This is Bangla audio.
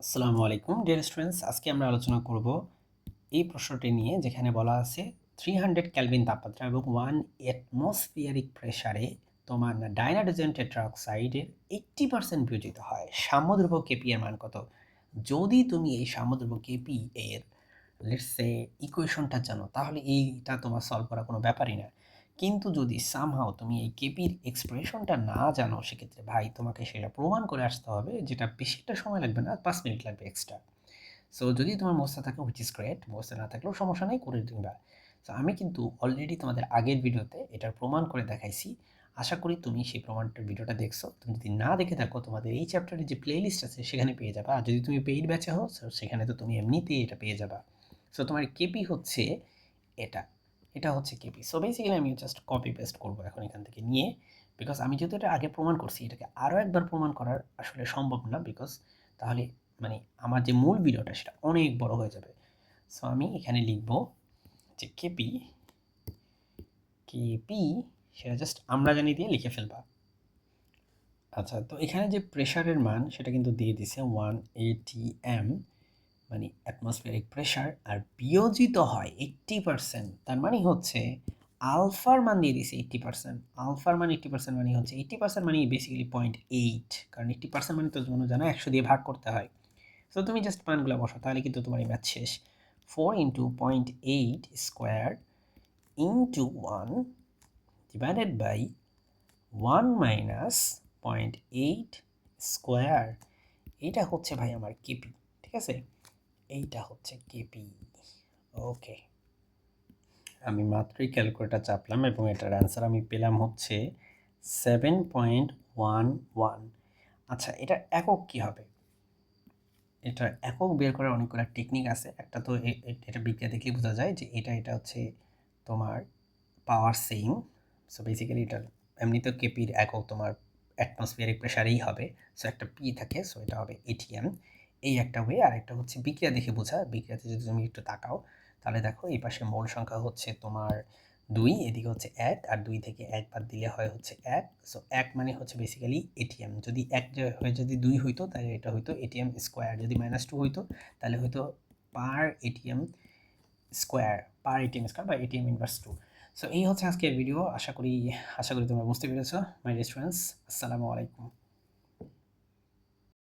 আসসালামু আলাইকুম ডিয়ার স্টুডেন্টস, আজকে আমরা আলোচনা করব এই প্রশ্নটি নিয়ে যেখানে বলা আছে 300 কেলভিন তাপমাত্রা এবং 1 অ্যাটমসফিয়ারিক প্রেসারে তোমার ডাইনাইট্রোজেন টেট্রাঅক্সাইডের 80% বিয়োজিত হয়। সাম্যদ্রব্য কেপি এর মান কত? যদি তুমি এই সাম্যদ্রব্য কেপি এর লেটস সে ইকুয়েশনটা জানো তাহলে এইটা তোমার সলভ করা কোনো ব্যাপারই না। কিন্তু যদি সামহাও তুমি এই কেপির এক্সপ্রেশনটা না জানো, সেক্ষেত্রে ভাই তোমাকে সেটা প্রমাণ করে আসতে হবে, যেটা বেশি একটা সময় লাগবে না, 5 মিনিট লাগবে এক্সট্রা। সো যদি তোমার মুখস্থ থাকে হুইচ ইজ গ্রেট, মুখস্থ না থাকলেও সমস্যা নেই, করে দিবা। সো আমি কিন্তু অলরেডি তোমাদের আগের ভিডিওতে এটার প্রমাণ করে দেখাইছি। আশা করি তুমি সেই প্রমাণটার ভিডিওটা দেখছো। তুমি যদি না দেখে থাকো, তোমাদের এই চ্যাপ্টারের যে প্লে লিস্ট আছে সেখানে পেয়ে যাবা। আর যদি তুমি পেইড ব্যাচে হও, সেখানে তো তুমি এমনিতেই এটা পেয়ে যাবা। সো তোমার কেপি হচ্ছে এটা, এটা হচ্ছে কেপি। সো বেসিক্যালি আমি জাস্ট কপি পেস্ট করবো এখন এখান থেকে নিয়ে, বিকজ আমি যেহেতু এটা আগে প্রমাণ করছি, এটাকে আরও একবার প্রমাণ করার আসলে সম্ভব না, বিকজ তাহলে মানে আমার যে মূল ভিডিওটা সেটা অনেক বড় হয়ে যাবে। সো আমি এখানে লিখব যে কেপি, কেপি সেটা জাস্ট আমরা জানি দিয়ে লিখে ফেলবা। আচ্ছা, তো এখানে যে প্রেশারের মান সেটা কিন্তু দিয়ে দিছে 1 ATM, মানে অ্যাটমসফিয়ারিক প্রেশার, আর বিয়োজিত হয় 80%। তার মানে হচ্ছে আলফার মান দিয়ে দিছে 80%। আলফার মান 80% মানে হচ্ছে 80% মানে বেসিক্যালি 0.8, কারণ 80% মানে তো তোমরা জানো 100 দিয়ে ভাগ করতে হয়। সো তুমি জাস্ট মানগুলো বসো, তাহলে কিন্তু তোমার এই ম্যাথ শেষ। 4 into 0.8 square into 1 divided by 1 minus 0.8 square, এইটা হচ্ছে ভাই আমার কেপি। ঠিক আছে, এইটা হচ্ছে কেপি। ওকে, আমি মাত্রই ক্যালকুলেটার চাপলাম এবং এটার অ্যান্সার আমি পেলাম হচ্ছে 7.11। আচ্ছা, এটার একক কী হবে? এটার একক বের করার অনেকগুলো টেকনিক আছে। একটা তো এটা বিক্রিয়া দেখলেই বোঝা যায় যে এটা হচ্ছে তোমার পাওয়ার সেম। সো বেসিক্যালি এটার এমনিতেও কেপির একক তোমার অ্যাটমসফিয়ারিক প্রেশারেই হবে। সো একটা পি থাকে, সো এটা হবে এটিএম। এই একটা ওয়ে। আর একটা হচ্ছে বিক্রিয়া দেখে বোঝা। বিক্রিয়াতে যদি তুমি একটু তাকাও তাহলে দেখো এই পাশে মোল সংখ্যা হচ্ছে তোমার 2, এদিকে হচ্ছে 1, আর 2 থেকে 1 বাদ দিলে হয় হচ্ছে 1। সো 1 মানে হচ্ছে বেসিক্যালি এটিএম। যদি 1 হয়ে যদি 2 হইতো তাহলে এটা হইতো এটিএম স্কোয়ার। যদি -2 হইতো তাহলে হয়তো পার এটিএম স্কোয়ার, পার এটিএম স্কোয়ার বা এটিএম ইনভার্স 2। সো এই হচ্ছে আজকের ভিডিও। আশা করি তোমরা বুঝতে পেরেছো মাই ডিয়ার স্টুডেন্টস। আসসালামু আলাইকুম।